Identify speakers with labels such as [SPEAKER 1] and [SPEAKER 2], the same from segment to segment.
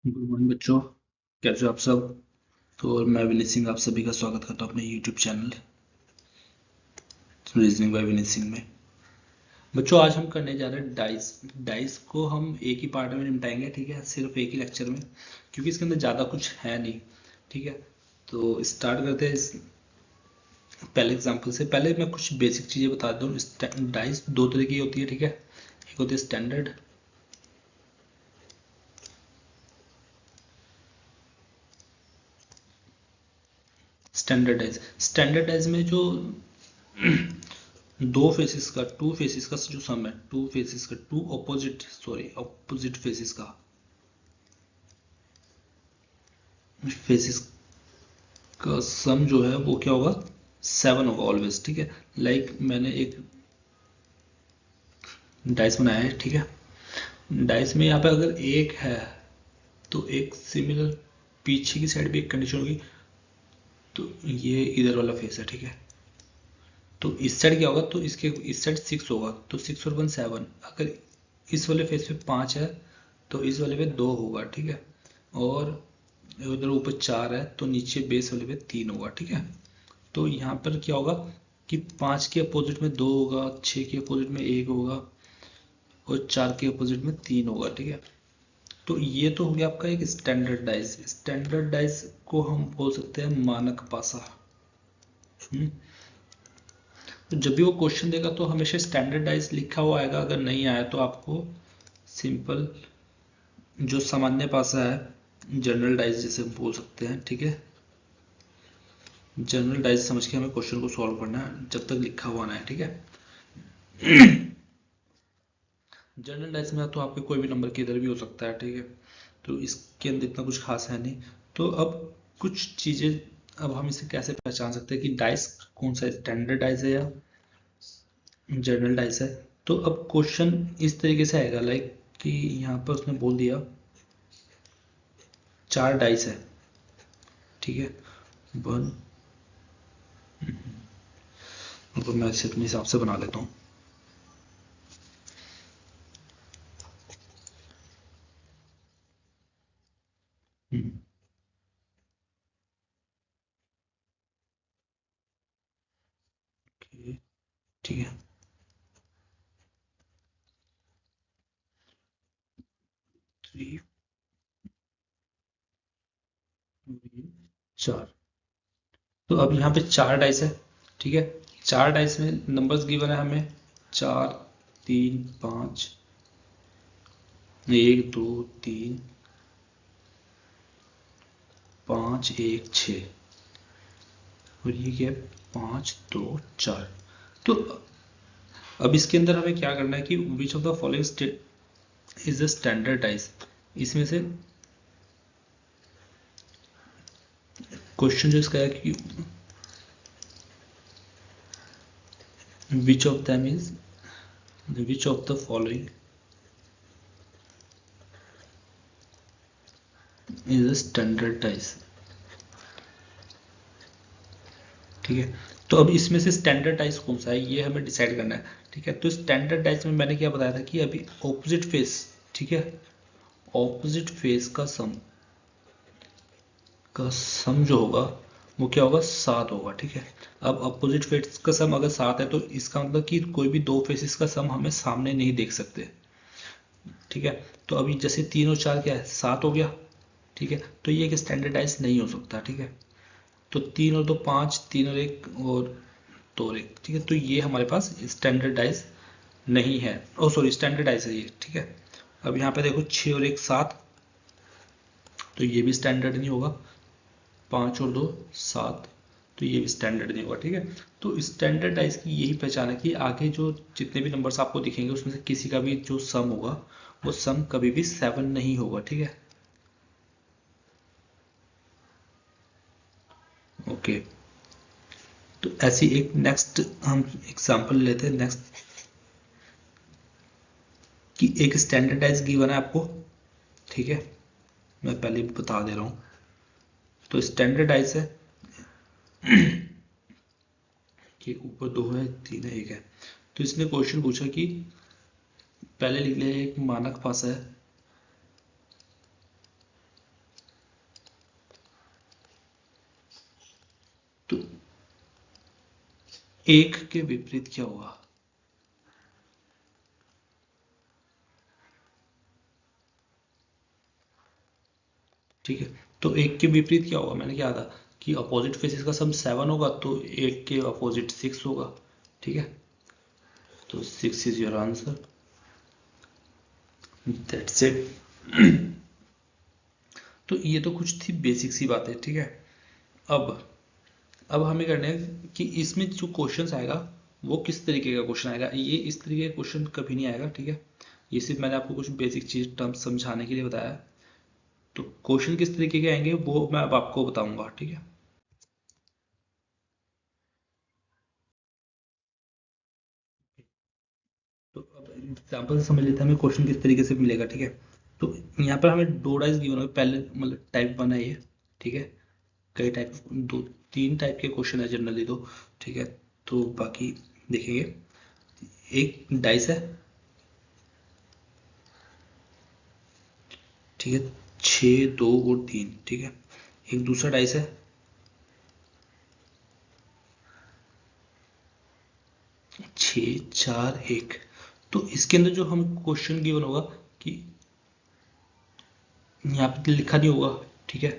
[SPEAKER 1] Good morning बच्चों। कैसे हो आप सब। तो और मैं विनीत सिंह आप सभी का स्वागत करता हूँ अपने YouTube channel reasoning bye Vineet Singh में। बच्चों आज हम करने जा रहे हैं डाइस। डाइस को हम एक ही पार्ट में निपटाएंगे, ठीक है, सिर्फ एक ही लेक्चर में, क्योंकि इसके अंदर ज़्यादा कुछ है नहीं। ठीक है, तो स्टार्ट करते हैं इस पहले एग्जाम्पल से। पहले मैं कुछ बेसिक चीज़ें बता दूँ। डाइस दो तरह की होती है, ठीक है। एक होती है स्टैंडर्ड, स्टैंडर्डाइज। स्टैंडर्डाइज में जो दो फेसिस का, टू फेसिस का जो सम है, टू फेसिस का, two opposite, sorry opposite faces का, फेसिस का सम जो है वो क्या होगा, 7 होगा ऑलवेज। ठीक है, लाइक मैंने एक डाइस बनाया है, ठीक है। डाइस में यहाँ पे अगर एक है तो एक सिमिलर पीछे की साइड भी एक कंडीशन होगी। तो ये इधर वाला फेस है, ठीक है। तो इस साइड क्या होगा, तो इसके इस साइड 6 होगा, तो 6 और 1 7। अगर इस वाले फेस पे 5 है तो इस वाले पे 2 होगा, ठीक है। और उधर ऊपर 4 है तो नीचे बेस वाले पे 3 होगा, ठीक है। तो यहाँ पर क्या होगा कि 5 के अपोजिट में 2 होगा, 6 के अपोजिट में 1 होगा और 4 के अपोजिट में 3 होगा, ठीक है। तो ये तो हो गया आपका एक स्टैंडर्डाइज। स्टैंडर्डाइज को हम बोल सकते हैं मानक पासा। हम्म, तो जब भी वो क्वेश्चन देगा तो हमेशा स्टैंडर्डाइज लिखा हुआ आएगा। अगर नहीं आया तो आपको सिंपल जो सामान्य पासा है, जनरल डाइज जिसे हम बोल सकते हैं, ठीक है। जनरल डाइज समझ के हमें क्वेश्चन को सॉल्व करना है जब तक लिखा हुआ ना है, ठीक है। जनरल डाइज में तो आपके कोई भी नंबर किधर भी हो सकता है, ठीक है। तो इसके अंदर इतना कुछ खास है नहीं। तो अब कुछ चीज़ें, अब हम इसे कैसे पहचान सकते हैं कि डाइस कौन सा स्टैंडर्ड डाइस है या जनरल डाइस है। तो अब क्वेश्चन इस तरीके से आएगा, लाइक कि यहाँ पर उसने बोल दिया 4 डाइस है, ठीक है। वन, तो मैं इसे अपने हिसाब से बना लेता हूँ। Okay, ठीक है। 3 4। तो अब यहाँ पे 4 डाइस है, ठीक है। 4 डाइस में नंबर्स गिवन है हमें 4 3 5, 1 2 3 5 1 6, और ये क्या है 5 2 4। तो अब इसके अंदर हमें क्या करना है कि which of the following state is the standard dice. इसमें से क्वेश्चन जो इसका है कि which of them is, which of the following is a standard dice, ठीक है। तो अब इसमें से स्टैंडर्ड डाइस कौन सा है ये हमें डिसाइड करना है, ठीक है। तो स्टैंडर्ड डाइस में मैंने क्या बताया था कि अभी ऑपोजिट फेस, ठीक है, ऑपोजिट फेस का सम जो होगा वो क्या होगा, 7 होगा, ठीक है। अब अपोजिट फेस का सम अगर 7 है तो इसका मतलब कि कोई भी दो फेसेस का सम हमें सामने नहीं देख सकते, ठीक है। तो अभी जैसे 3 और 4 क्या है, 7 हो गया, ठीक है। तो ये एक स्टैंडर्डाइज नहीं हो सकता, ठीक है। तो 3 और 2 5, 3 और 1 और 2 और 1, ठीक है। तो ये हमारे पास स्टैंडर्डाइज नहीं है, ओ सॉरी स्टैंडर्डाइज है ये, ठीक है। अब यहाँ पे देखो 6 और 1 7, तो ये भी स्टैंडर्ड नहीं होगा। 5 और 2 7, तो ये भी स्टैंडर्ड नहीं होगा, ठीक है। तो स्टैंडर्डाइज की यही पहचान है कि आगे जो जितने भी नंबर्स आपको दिखेंगे उसमें से किसी का भी जो सम होगा वो सम कभी भी 7 नहीं होगा, ठीक है। ओके, तो ऐसी एक नेक्स्ट हम एग्जांपल लेते हैं नेक्स्ट, कि एक स्टैंडर्डाइज गिवन है आपको, ठीक है। मैं पहले भी बता दे रहा हूँ। तो स्टैंडर्डाइज है कि ऊपर 2 है 3 है 1 है। तो इसने क्वेश्चन पूछा कि पहले लिख लिया एक मानक पासा है, एक के विपरीत क्या होगा? ठीक है, तो एक के विपरीत क्या होगा? मैंने क्या था कि अपोजिट फेसेस का सम 7 होगा, तो एक के अपोजिट 6 होगा। ठीक है, तो 6 is your answer. That's it. तो ये तो कुछ थी बेसिक सी बातें। ठीक है, अब हमें करना है कि इसमें जो क्वेश्चन आएगा वो किस तरीके का क्वेश्चन आएगा। ये इस तरीके का क्वेश्चन कभी नहीं आएगा। ठीक है, ये सिर्फ मैंने आपको कुछ बेसिक चीज टर्म्स समझाने के लिए बताया है। तो क्वेश्चन किस तरीके के आएंगे वो मैं अब आपको बताऊंगा। ठीक है, तो अब एग्जाम्पल से समझ लेते हैं हमें क्वेश्चन किस तरीके से मिलेगा। ठीक है, तो यहाँ पर हमें दो डाइस गिवन है। पहले मतलब टाइप 1 है ये। ठीक है, कई टाइप, दो तीन टाइप के क्वेश्चन है जनरली तो। ठीक है, तो बाकी देखेंगे। एक डाइस है, ठीक है, 6, 2 और 3। ठीक है, एक दूसरा डाइस है, 6, 4, 1। तो इसके अंदर जो हम क्वेश्चन गिवन होगा कि यहाँ पे लिखा नहीं होगा। ठीक है,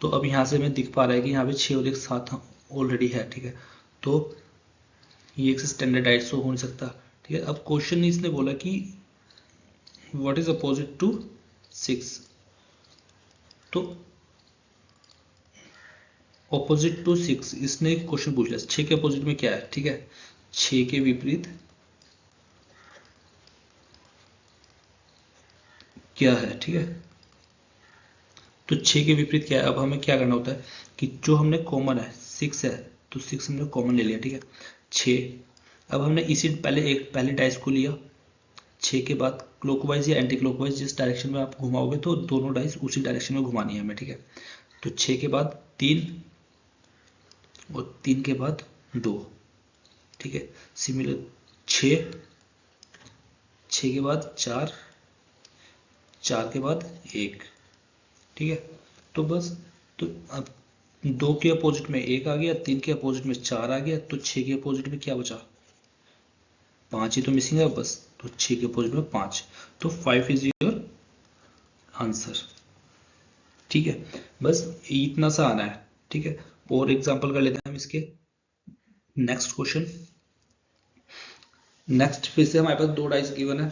[SPEAKER 1] तो अब यहाँ से हमें दिख पा रहा है कि यहाँ पे 6 और 1 7 ऑलरेडी है। ठीक है, तो ये एक स्टैंडर्डाइज तो हो नहीं सकता। ठीक है, अब क्वेश्चन इसने बोला कि व्हाट इज अपोजिट टू 6। तो अपोजिट टू 6 इसने क्वेश्चन पूछ लिया 6 के अपोजिट में क्या है। ठीक है, 6 के विपरीत क्या है। ठीक है, तो 6 के विपरीत क्या है? अब हमें क्या करना होता है कि जो हमने कॉमन है 6 है, तो 6 हमने कॉमन ले लिया। ठीक है, 6। अब हमने इसी पहले डाइस को लिया। 6 के बाद क्लॉकवाइज या एंटी क्लॉकवाइज जिस डायरेक्शन में आप घुमाओगे तो दोनों डाइस उसी डायरेक्शन में घुमानी है हमें। ठीक है, तो 6 के बाद 3 और 3 के बाद 2। ठीक है, सिमिलर 6, 6 के बाद 4, 4 के बाद 1। ठीक है, तो बस, तो अब 2 के अपोजिट में 1 आ गया, 3 के अपोजिट में 4 आ गया, तो 6 के अपोजिट में क्या बचा? 5 ही तो मिसिंग है बस। तो 6 के अपोजिट में 5, तो 5 इज योर आंसर। ठीक है, बस इतना सा आना है। ठीक है, और एग्जांपल कर लेते हैं हम इसके। नेक्स्ट क्वेश्चन, नेक्स्ट फिर से हमारे पास दो डाइस गिवन है।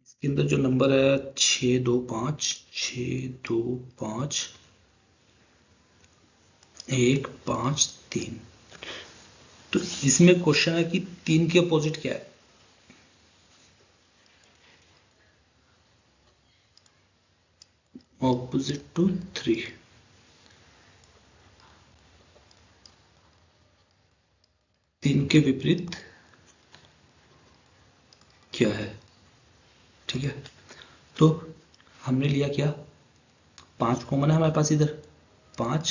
[SPEAKER 1] इसके अंदर जो नंबर है 6, 2, 5, 6, 2, 5, 1, 5, 3। तो इसमें क्वेश्चन है कि 3 के अपोजिट क्या है? Opposite to 3। 3 के विपरीत क्या है? ठीक है, तो हमने लिया क्या? 5 कॉमन है हमारे पास इधर। 5,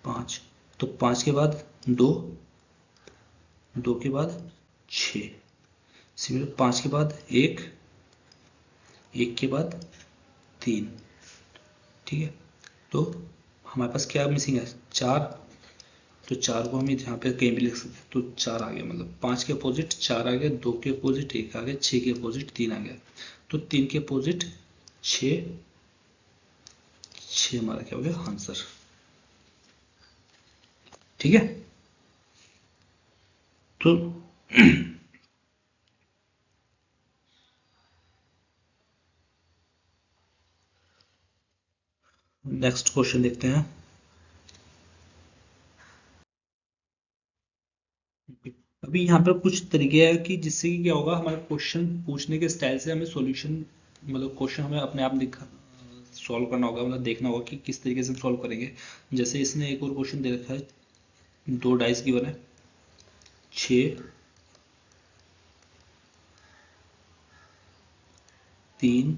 [SPEAKER 1] 5, तो 5 के बाद 2, 2 के बाद 6, सिमिलर 5 के बाद 1, 1 के बाद 3। ठीक है, तो हमारे पास क्या मिसिंग है? 4। तो 4 को हम यहाँ पे कहीं भी लिख सकते हैं, तो 4 आ गया। मतलब 5 के अपोजिट 4 आ गया, 2 के अपोजिट 1 आ गया, 6 के अपोजिट 3 आ गया। तो 3 के अपोजिट 6, 6 हमारा क्या हो गया? आंसर। ठीक है, तो नेक्स्ट क्वेश्चन देखते हैं। अभी यहाँ पर कुछ तरीके हैं कि जिससे कि क्या होगा, हमारे क्वेश्चन पूछने के स्टाइल से हमें सॉल्यूशन, मतलब क्वेश्चन हमें अपने आप दिखा सॉल्व करना होगा, मतलब देखना होगा कि किस तरीके से सॉल्व करेंगे। जैसे इसने एक और क्वेश्चन दे रखा है, दो डाइस गिवन है, 6, 3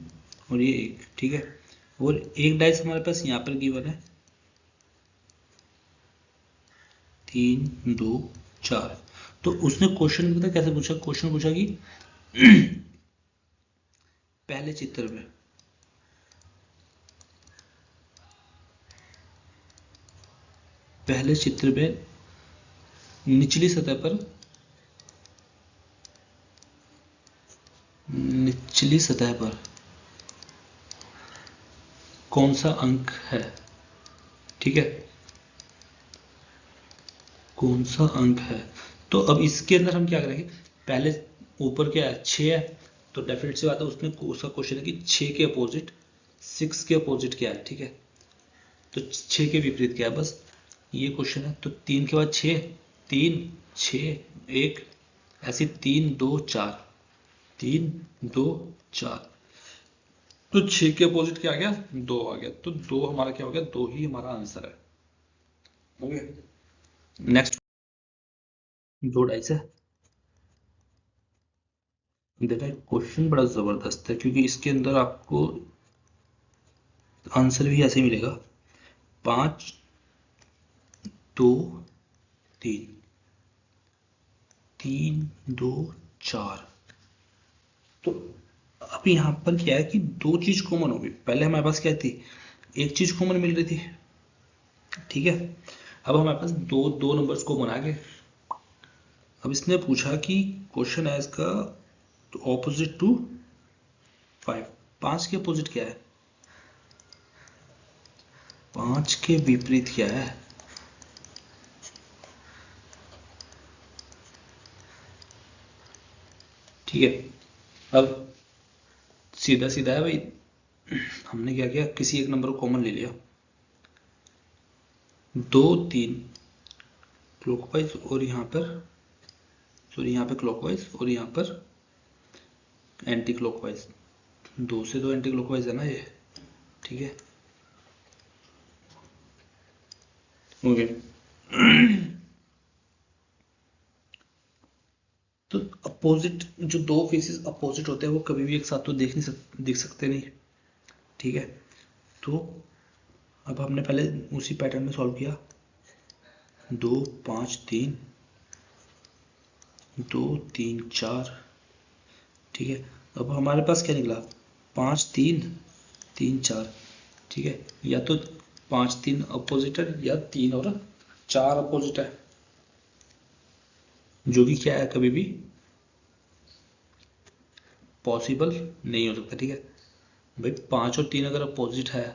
[SPEAKER 1] और ये 1। ठीक है, और एक डाइस हमारे पास यहाँ पर गिवन है 3, 2, 4। तो उसने क्वेश्चन पता कैसे पूछा? क्वेश्चन पूछा कि पहले चित्र में निचली सतह पर कौन सा अंक है, ठीक है, कौन सा अंक है। तो अब इसके अंदर हम क्या करेंगे, पहले ऊपर क्या है 6 है, तो डेफिनेट सी बात है उसमें उसका क्वेश्चन है कि 6 के अपोजिट 6 के अपोजिट क्या है, ठीक है, तो 6 के विपरीत क्या है, बस ये क्वेश्चन है। तो 3 के बाद 6, 3 6 1, ऐसे 3 2 4, 3 2 4, तो 6 के अपोजिट क्या आ गया, 2 आ गया, तो 2 हमारा क्या हो गया, 2 ही हमारा आंसर है। ओके, नेक्स्ट 2 डाइस है। देखा क्वेश्चन बड़ा जबरदस्त है, क्योंकि इसके अंदर आपको आंसर भी ऐसे मिलेगा, 5 2 3, 3 2 4। तो अब यहाँ पर क्या है कि दो चीज कॉमन होगी, पहले हमारे पास क्या थी, एक चीज कॉमन मिल रही थी, ठीक है। अब हमारे पास दो दो नंबर्स कॉमन आ गए। अब इसने पूछा कि क्वेश्चन है इसका ऑपोजिट टू 5, 5 के अपोजिट क्या है, 5 के विपरीत क्या है, ठीक है। अब सीधा सीधा है भाई, हमने क्या किया, किसी एक नंबर को कॉमन ले लिया, 2 3 क्लॉकवाइज और यहाँ पर, सॉरी यहाँ पे क्लॉकवाइज और यहाँ पर एंटी क्लॉकवाइज, 2 से 2 एंटी क्लॉकवाइज है ना ये, ठीक है, ओके। तो अपोजिट जो दो फेसेस अपोजिट होते हैं वो कभी भी एक साथ तो दिख सकते नहीं, ठीक है। तो अब हमने पहले उसी पैटर्न में सॉल्व किया, 2 5 3 2 3 4, ठीक है। अब हमारे पास क्या निकला, 5 3 3 4, ठीक है, या तो 5 3 अपोजिट है या 3 और 4 अपोजिट है, जो कि क्या है कभी भी पॉसिबल नहीं हो सकता, ठीक है भाई। 5 और 3 अगर अपोजिट है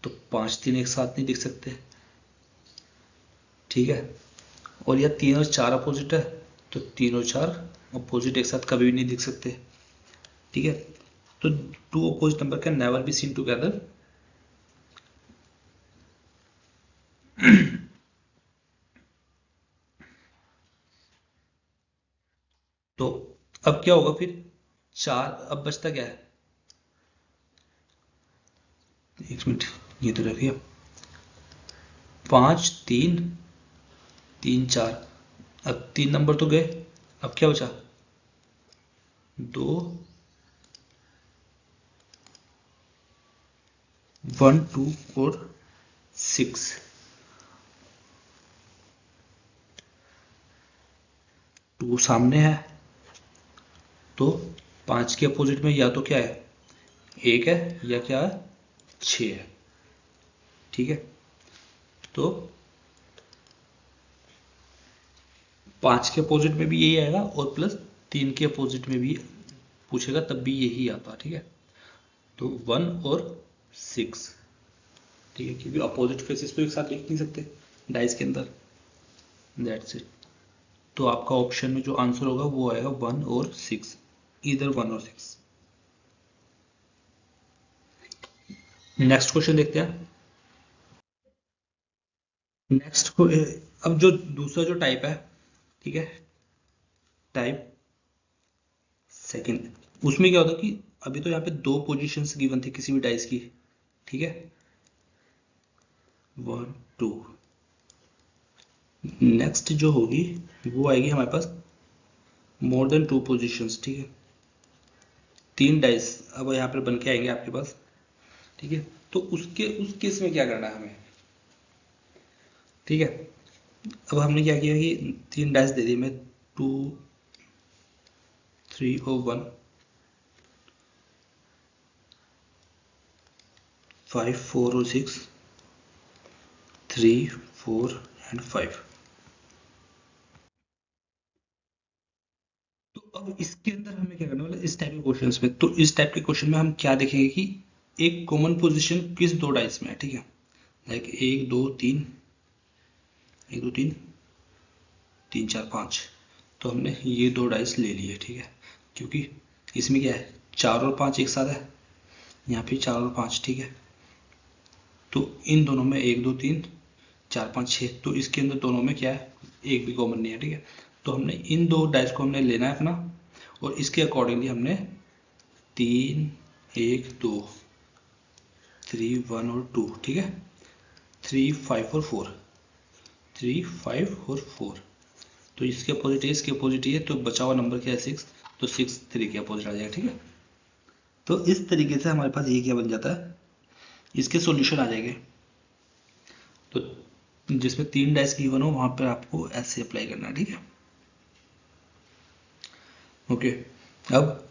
[SPEAKER 1] तो 5 3 एक साथ नहीं दिख सकते, ठीक है। और या 3 और 4 अपोजिट है तो 3 और 4 अपोजिट एक साथ कभी भी नहीं दिख सकते, ठीक है। तो two opposite number can never be seen together. तो अब क्या होगा फिर, 4, अब बचता क्या है, एक मिनट ये तो रखिए, 5 3 3 4, अब 3 नंबर तो गए, अब क्या बचा, 2 1 2 और 6, 2 सामने है, तो 5 के अपोजिट में या तो क्या है, 1 है या क्या है, 6 है, ठीक है। तो 5 के अपोजिट में भी यही आएगा और प्लस 3 के अपोजिट में भी पूछेगा तब भी यही आता, ठीक है। तो 1 और 6, ठीक है, क्योंकि अपोजिट फेसेस तो एक साथ लिख नहीं सकते डाइस के अंदर, दैट्स इट। तो आपका ऑप्शन में जो आंसर होगा वो आएगा 1 और 6, इधर 1 और 6। नेक्स्ट क्वेश्चन देखते हैं। नेक्स्ट को अब जो दूसरा जो टाइप है, ठीक है, टाइप सेकंड, उसमें क्या होता है कि अभी तो यहाँ पे दो पोजीशंस गिवन थी किसी भी डाइस की, ठीक है, 1 2। नेक्स्ट जो होगी वो आएगी हमारे पास मोर देन 2 पोजीशंस, ठीक है, 3 डाइस अब यहाँ पर बन के आएंगे आपके पास, ठीक है। तो उसके उस केस में क्या करना है हमें, ठीक है। अब हमने क्या किया कि 3 डाइस दे दी, मैं 2 3 और 1, 5 4 और 6, 3 4 एंड 5। तो अब इसके अंदर हमें क्या करना, मतलब इस टाइप के क्वेश्चंस में, तो इस टाइप के क्वेश्चन में हम क्या देखेंगे कि एक कॉमन पोजीशन किस दो डाइस में है, ठीक है। लाइक 1 2 3, 1 2 3 3 4 5, तो हमने ये दो डाइस ले लिए, ठीक है, क्योंकि इसमें क्या है 4 और 5 एक साथ है, यहाँ पे 4 और 5, ठीक है। तो इन दोनों में 1 2 3 4 5 6, तो इसके अंदर दोनों में क्या है, एक भी कॉमन नहीं है, ठीक है। तो हमने इन दो डाइस को हमने लेना है अपना, और इसके अकॉर्डिंगली हमने 3 1 2, 3 1 और 2, ठीक है, 3 5 और 4, 3 5 और 4, तो इसके अपोजिट है, इसके अपोजिट है, तो बचा हुआ नंबर क्या है 6, तो 6 3 के अपोजिट आ जाएगा, ठीक है। तो इस तरीके से हमारे पास ये क्या बन जाता है, इसके सॉल्यूशन आ जाएंगे। तो जिसमें 3 डाइस गिवन हो वहां पर आपको ऐसे अप्लाई करना है, ठीक है। ओके, अब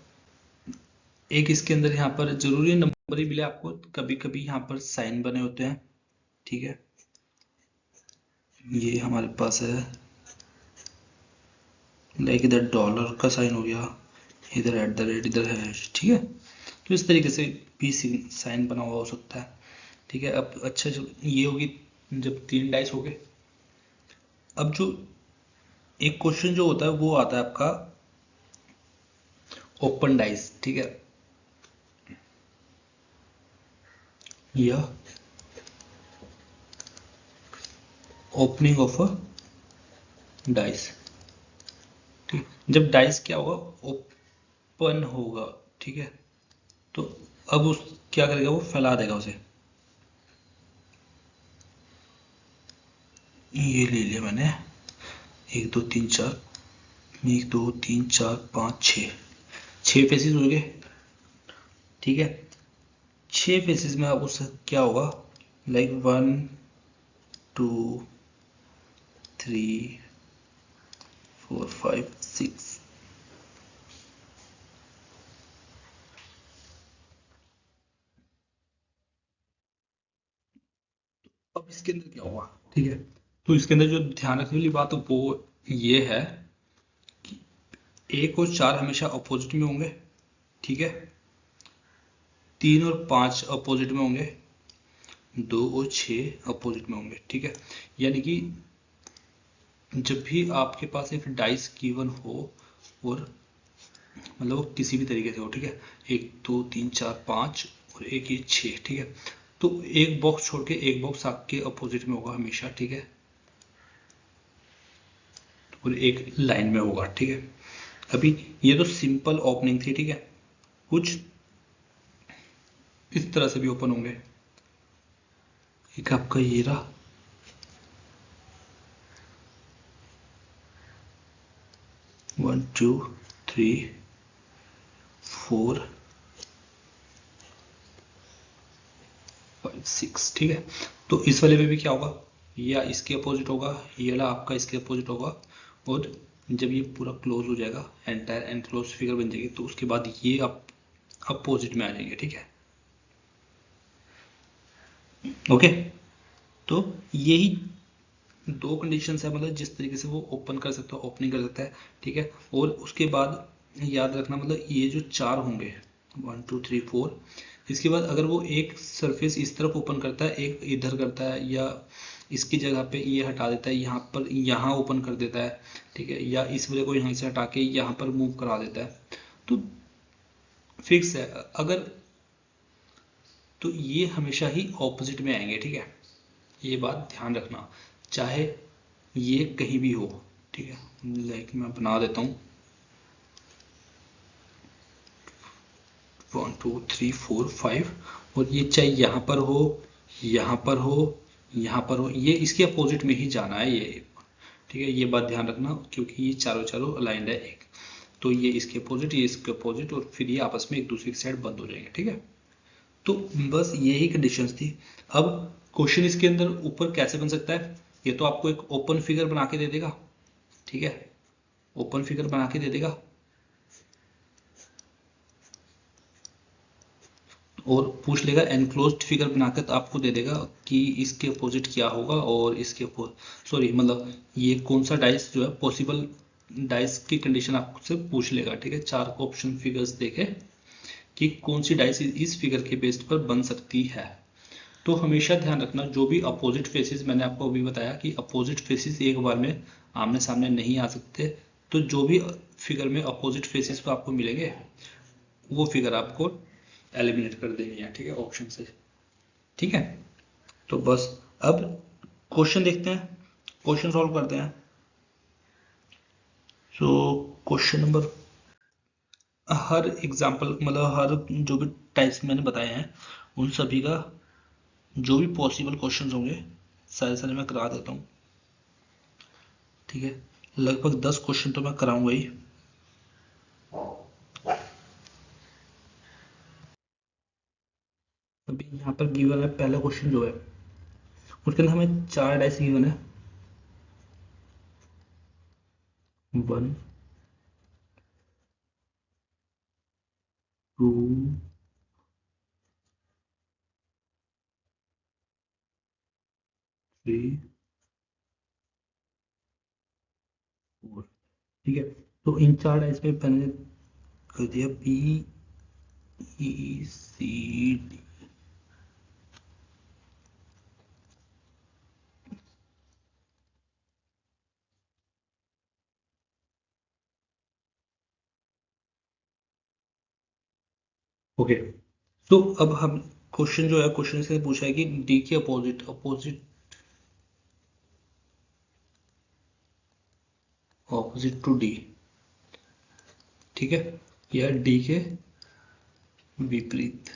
[SPEAKER 1] एक इसके अंदर यहाँ पर जरूरी नंबर ही मिले आपको, कभी कभी यहाँ पर साइन बने होते हैं, ठीक है। ये हमारे पास है, लाइक इधर डॉलर का साइन हो गया, इधर एट द रेट, इधर है, ठीक है। तो इस तरीके से भी साइन बना हुआ हो सकता है, ठीक है। अब अच्छा, ये होगी जब 3 डाइस हो गए। अब जो एक क्वेश्चन जो होता है वो आता है आपका ओपन डाइस, ठीक है, या ओपनिंग ऑफ अ डाइस, ठीक। जब डाइस क्या होगा, ओपन होगा, ठीक है, तो अब उस क्या करेगा, वो फैला देगा उसे। ये ले लिया मैंने, 1 2 3 4, 1 2 3 4 5 6 फेसेस हो गए, ठीक है। 6 फेसेस में अब उससे क्या होगा, लाइक 1 2 3 4 5 6, अब इसके अंदर क्या होगा, ठीक है। तो इसके अंदर जो ध्यान रखने वाली बात वो ये है कि 1 और 4 हमेशा अपोजिट में होंगे, ठीक है। 3 और 5 अपोजिट में होंगे, 2 और 6 अपोजिट में होंगे, ठीक है। यानी कि जब भी आपके पास एक डाइस गिवन हो, और मतलब वो किसी भी तरीके से हो, ठीक है, 1 2 3 4 5 और एक ये 6, ठीक है, तो एक बॉक्स छोड़ के एक बॉक्स आपके अपोजिट में होगा हमेशा, ठीक है, और एक लाइन में होगा, ठीक है। अभी ये तो सिंपल ओपनिंग थी, ठीक है, कुछ इस तरह से भी ओपन होंगे। एक आपका ये रहा, 1 2 3 4 5 6, ठीक है। तो इस वाले में भी क्या होगा, या इसके अपोजिट होगा, ये वाला आपका इसके अपोजिट होगा, और जब ये पूरा क्लोज हो जाएगा, एंटायर एनक्लोज फिगर बन जाएगी, तो उसके बाद ये आप अपोजिट में आ जाएंगे, ठीक है। ओके, तो यही दो कंडीशंस है, मतलब जिस तरीके से वो ओपन कर सकता है, ओपनिंग कर सकता है, ठीक है। और उसके बाद याद रखना, मतलब ये जो 4 होंगे, 1 2 3 4, इसके बाद अगर वो एक सरफेस इस तरफ ओपन करता है, एक इधर करता है, या इसकी जगह पे ये हटा देता है, यहाँ पर यहाँ ओपन कर देता है, ठीक है, या इस वाले को यहाँ से हटा के यहाँ पर मूव करा देता है, तो फिक्स है। अगर तो ये हमेशा ही ऑपोजिट में आएंगे, ठीक है, ये बात ध्यान रखना, चाहे ये कहीं भी हो, ठीक है। लाइक मैं बना देता हूँ 1 2 3 4 5, और ये चाहे यहाँ पर हो, यहाँ पर हो, यहाँ पर हो, ये इसके अपोजिट में ही जाना है ये, ठीक है। ये बात ध्यान रखना, क्योंकि ये चारों चारों अलाइंड है, एक तो ये इसके अपोजिट, ये इसके अपोजिट, और फिर ये आपस में एक दूसरे की साइड बंद हो जाएंगे, ठीक है। तो बस यही कंडीशंस थी। अब क्वेश्चन इसके अंदर ऊपर कैसे बन सकता है, ये तो आपको एक ओपन फिगर बना के दे देगा, ठीक है, ओपन फिगर बना के दे देगा, और पूछ लेगा एनक्लोज्ड फिगर बनाकर, तो आपको दे देगा कि इसके अपोजिट क्या होगा और इसके सॉरी मतलब ये कौन सा डाइस जो है पॉसिबल डाइस की कंडीशन आपसे पूछ लेगा, ठीक है। चार ऑप्शन फिगर्स देके कि कौन सी डाइस इस फिगर के बेस पर बन सकती है। तो हमेशा ध्यान रखना, जो भी अपोजिट फेसेस, मैंने आपको अभी बताया कि अपोजिट फेसेस एक बार में आमने सामने नहीं आ सकते, तो जो भी फिगर में अपोजिट फेसेस पे आपको मिलेंगे वो फिगर आपको एलिमिनेट कर देनी है, ठीक है, ऑप्शन से। ठीक है, तो बस अब क्वेश्चन देखते हैं, क्वेश्चन सॉल्व करते हैं। सो क्वेश्चन नंबर, हर एग्जांपल मतलब हर जो भी टाइप्स मैंने बताए हैं उन सभी का जो भी पॉसिबल क्वेश्चंस होंगे सारे सारे मैं करा देता हूँ, ठीक है। लगभग 10 क्वेश्चन तो मैं कराऊंगा ही। अभी यहाँ पर गिवन है पहला क्वेश्चन जो है, उसके अंदर हमें 4 डाइस गिवन है। 1 2 3 4, ठीक है। तो इन 4 डाइस में मैंने कर दिया B E C D. Okay, तो अब हम क्वेश्चन जो है, क्वेश्चन से पूछा है कि डी के opposite opposite opposite to D, ठीक है, या डी के विपरीत,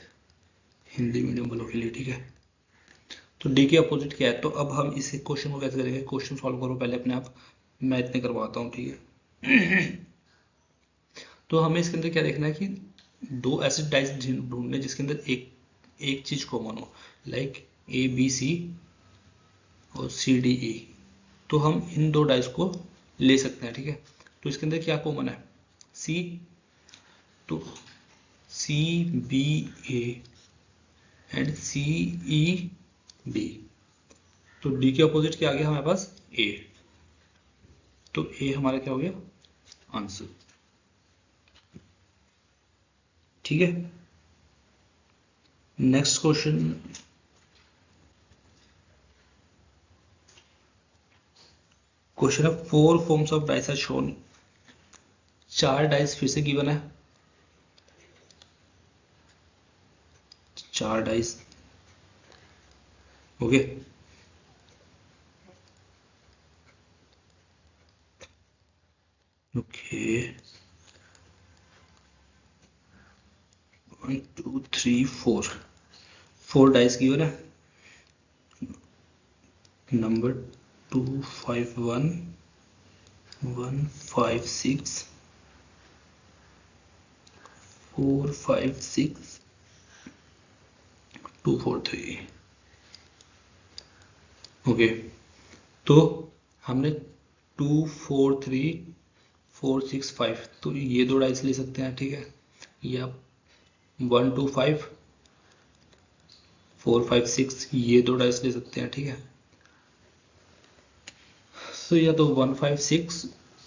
[SPEAKER 1] हिंदी मीडियम वालों के लिए, ठीक है। तो डी के अपोजिट क्या है, तो अब हम इसे क्वेश्चन को कैसे करेंगे, क्वेश्चन सॉल्व करो पहले अपने आप, मैं इतने करवाता हूँ, ठीक है। तो हमें इसके अंदर क्या देखना है कि दो ऐसे डाइस ढूंढने जिसके अंदर एक एक चीज कॉमन हो, लाइक ए बी सी और सी डी ई। तो हम इन दो डाइस को ले सकते हैं, ठीक है। तो इसके अंदर क्या कॉमन है, सी, तो C B A and C E D. तो डी के अपोजिट क्या आ गया हमारे पास, ए। तो ए हमारा क्या हो गया आंसर, ठीक है। नेक्स्ट क्वेश्चन, क्वेश्चन है 4 forms of dice are shown. 4 dice फिर से गिवन है, 4 dice, okay. Okay 1 2 3 4, 4 dice given है। Number 2 5 1 1 5 6 4 5 6 2 4 3, okay. तो हमने 2 4 3 4 6 5, तो ये दो डाइस ले सकते हैं, ठीक है। या 1 2 5 4 5 6, ये दो डाइस ले सकते हैं, ठीक है। तो या तो 1 5 6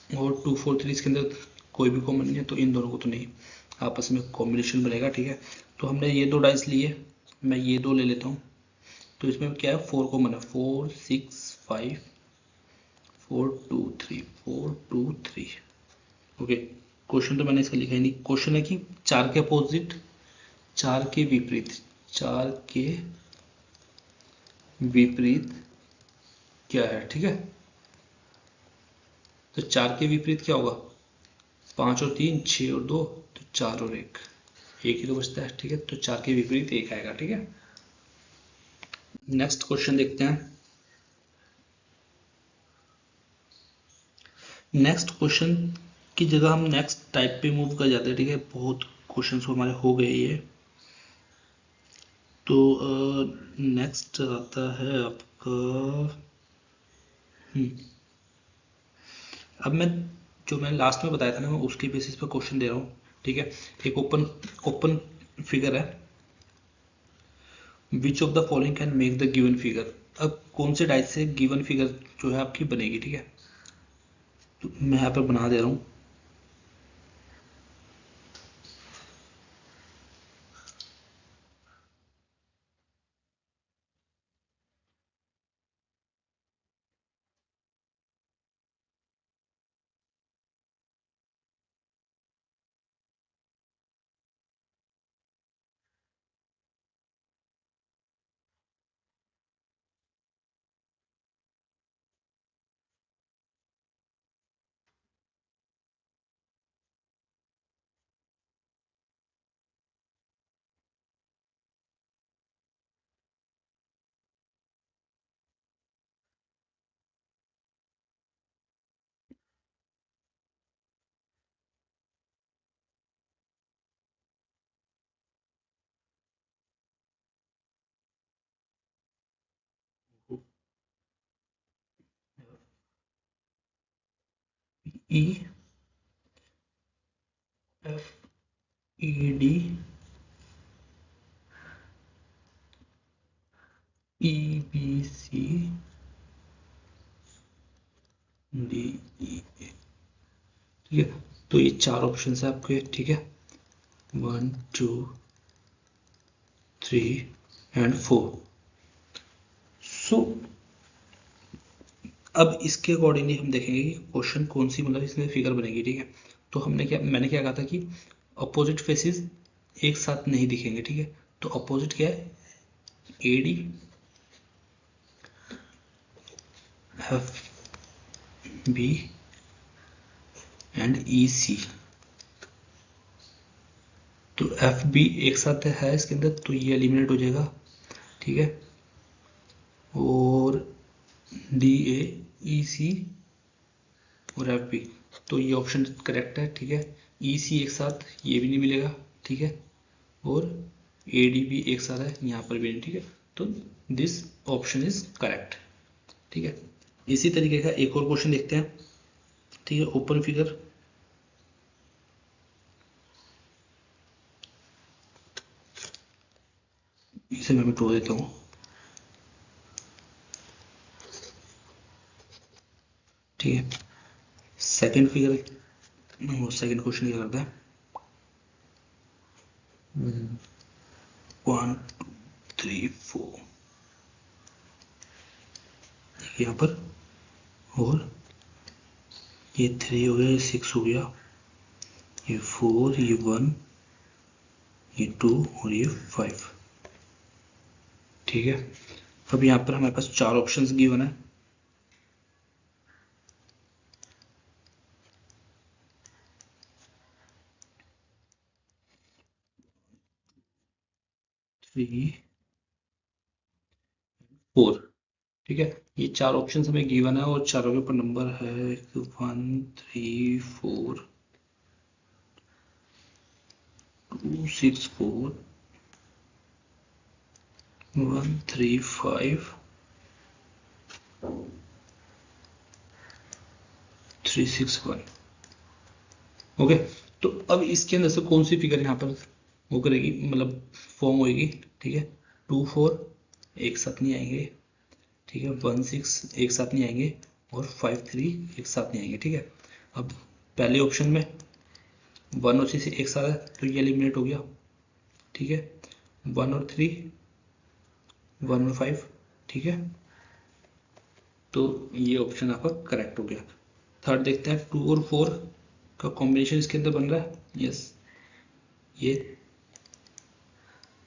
[SPEAKER 1] और 2 4 3, इसके अंदर कोई भी कॉमन नहीं है, तो इन दोनों को तो नहीं, आपस में कॉम्बिनेशन बनेगा, ठीक है। तो हमने ये दो डाइस लिए, मैं ये दो ले लेता हूँ। तो इसमें क्या है, 4 कॉमन है, 4 6 5 4 2 3 4 2 3, ओके। क्वेश्चन तो मैंने इसका लिखा ही नहीं, क्वेश्चन है कि 4 के अपोजिट, 4 के विपरीत, 4 के विपरीत क्या है, ठीक है। तो 4 के विपरीत क्या होगा, 5 और 3 6 और 2, तो 4 और 1, एक ही तो बचता है, ठीक है। तो 4 के विपरीत 1 आएगा, ठीक है। नेक्स्ट क्वेश्चन देखते हैं। नेक्स्ट क्वेश्चन की जगह हम नेक्स्ट टाइप पे मूव कर जाते हैं, ठीक है। बहुत क्वेश्चंस हमारे हो गए ये। तो नेक्स्ट आता है आपका, अब मैं जो मैंने लास्ट में बताया था ना, मैं उसके बेसिस पर क्वेश्चन दे रहा हूँ, ठीक है। एक ओपन ओपन फिगर है, which of the following can make the given figure. अब कौन से डाइस से गिवन फिगर जो है आपकी बनेगी, ठीक है। तो मैं यहाँ पर बना दे रहा हूँ। E F E D E B C D E, ठीक है। तो ये चार ऑप्शन है आपके, ठीक है। 1 2 3 एंड 4। सो अब इसके अकॉर्डिंगली हम देखेंगे कि क्वेश्चन कौन सी मतलब इसमें फिगर बनेगी, ठीक है। तो मैंने क्या कहा था कि अपोजिट फेसेस एक साथ नहीं दिखेंगे, ठीक है। तो अपोजिट क्या है, A D F B and E C. तो एफ बी एक साथ है इसके अंदर, तो ये एलिमिनेट हो जाएगा, ठीक है। और डी ए ई सी और एफ बी, तो ये ऑप्शन करेक्ट है, ठीक है। ई सी एक साथ ये भी नहीं मिलेगा, ठीक है। और ए डी भी एक साथ है, यहाँ पर भी नहीं, ठीक है। तो दिस ऑप्शन इज करेक्ट, ठीक है। इसी तरीके का एक और क्वेश्चन देखते हैं, ठीक है। ओपन फिगर, इसे मैं ड्रॉ देता हूँ, ठीक है। सेकंड फिगर, वो सेकंड क्वेश्चन क्या करता है, 1 2 3 4 यहाँ पर, और ये 3 हो गया, ये 6 हो गया, ये 4, ये 1, ये 2 और ये 5, ठीक है। अब यहाँ पर हमारे पास चार ऑप्शंस गिवन है, थ्री 4, ठीक है। ये चार ऑप्शंस हमें गिवन है और चारों के ऊपर नंबर है 1 3 4 2 6 4 1 3 5 3 6 1। ओके। तो अब इसके अंदर से कौन सी फिगर यहाँ पर वो करेगी, मतलब फॉर्म होएगी, ठीक है। 2 4 एक साथ नहीं आएंगे, ठीक है। 1 6 एक साथ नहीं आएंगे, और 5 3 एक साथ नहीं आएंगे, ठीक है। अब पहले ऑप्शन में 1 और 6 एक साथ है, तो ये एलिमिनेट हो गया, ठीक है। 1 और 3, 1 और 5, ठीक है। तो ये ऑप्शन आपका करेक्ट हो गया। थर्ड देखते हैं, 2 और 4 का कॉम्बिनेशन इसके अंदर बन रहा है, यस। ये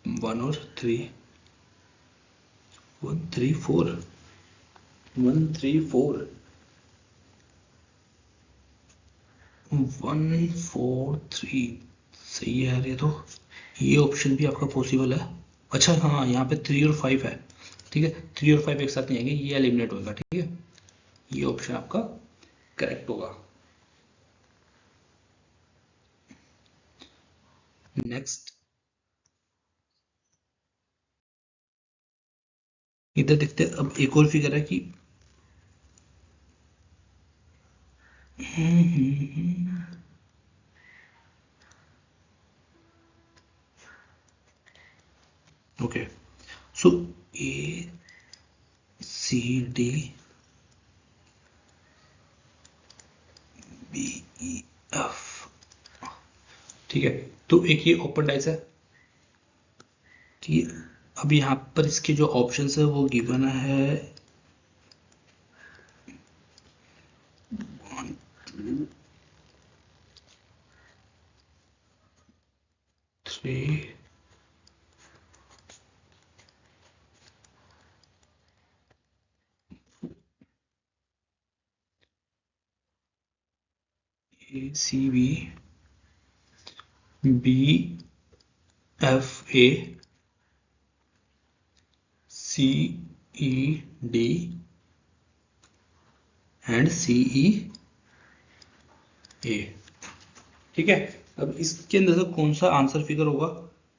[SPEAKER 1] 1 और 3, 1 3 4, 1 3 4, 1 4 3, सही है यार। ये ऑप्शन भी आपका पॉसिबल है। अच्छा हाँ, यहाँ पे 3 और 5 है, ठीक है। 3 और 5 एक साथ नहीं आएंगे, ये एलिमिनेट होगा, ठीक है। ये ऑप्शन आपका करेक्ट होगा। नेक्स्ट इधर देखते हैं, अब एक और फिगर है कि okay, so A C D B E F, ठीक है। तो एक ये ओपन डाइस है, ठीक है। अब यहाँ पर इसके जो ऑप्शंस है वो गिवन है 1 2 3 A C B B F A C E D and C E A, ठीक है। अब इसके अंदर से कौन सा आंसर फिगर होगा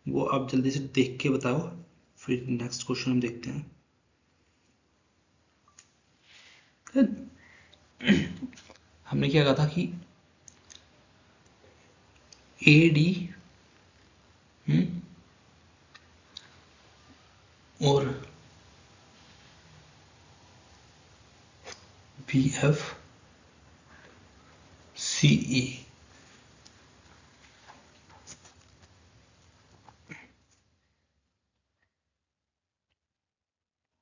[SPEAKER 1] वो आप जल्दी से देख के बताओ, फिर नेक्स्ट क्वेश्चन हम देखते हैं। हमने क्या कहा था कि ए डी और B F C E,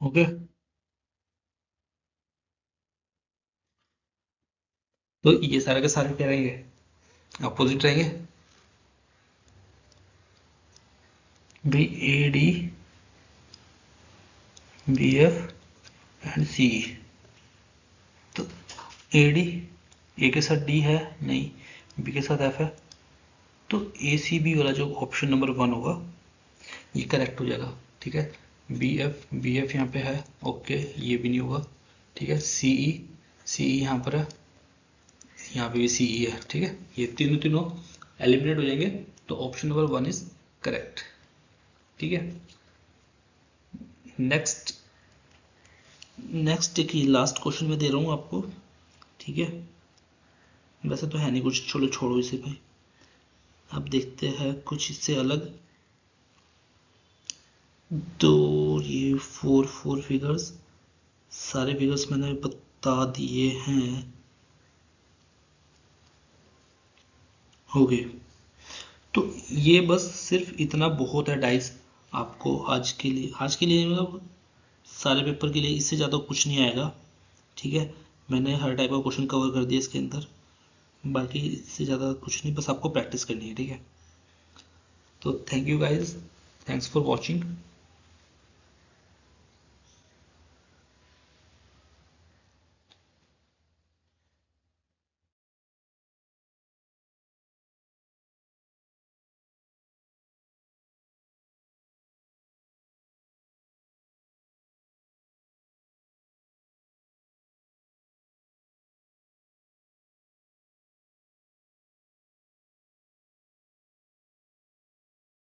[SPEAKER 1] okay. तो ये सारे के सारे क्या रहेंगे, अपोजिट रहेंगे। B A D B F and C E. तो ए डी, ए के साथ डी है नहीं, बी के साथ एफ है, तो ए सी बी वाला जो ऑप्शन नंबर 1 होगा ये करेक्ट हो जाएगा, ठीक है। बी एफ यहाँ पे है, ओके, ये भी नहीं होगा, ठीक है। सी ई यहाँ पर है, यहाँ पे भी सी ई है, ठीक है। ये तीनों तीनों एलिमिनेट हो जाएंगे, तो ऑप्शन नंबर 1 इज करेक्ट, ठीक है। नेक्स्ट एक लास्ट क्वेश्चन मैं दे रहा हूँ आपको, ठीक है। वैसे तो है नहीं कुछ, चलो छोड़ो इसे भाई। अब देखते हैं कुछ इससे अलग। तो ये 4 फिगर्स, सारे फिगर्स मैंने बता दिए हैं, हो गए। तो ये बस सिर्फ इतना बहुत है डाइस आपको आज के लिए मतलब सारे पेपर के लिए, इससे ज़्यादा कुछ नहीं आएगा, ठीक है। मैंने हर टाइप का क्वेश्चन कवर कर दिया इसके अंदर, बाकी इससे ज़्यादा कुछ नहीं, बस आपको प्रैक्टिस करनी है, ठीक है। तो thank you guys, thanks for watching.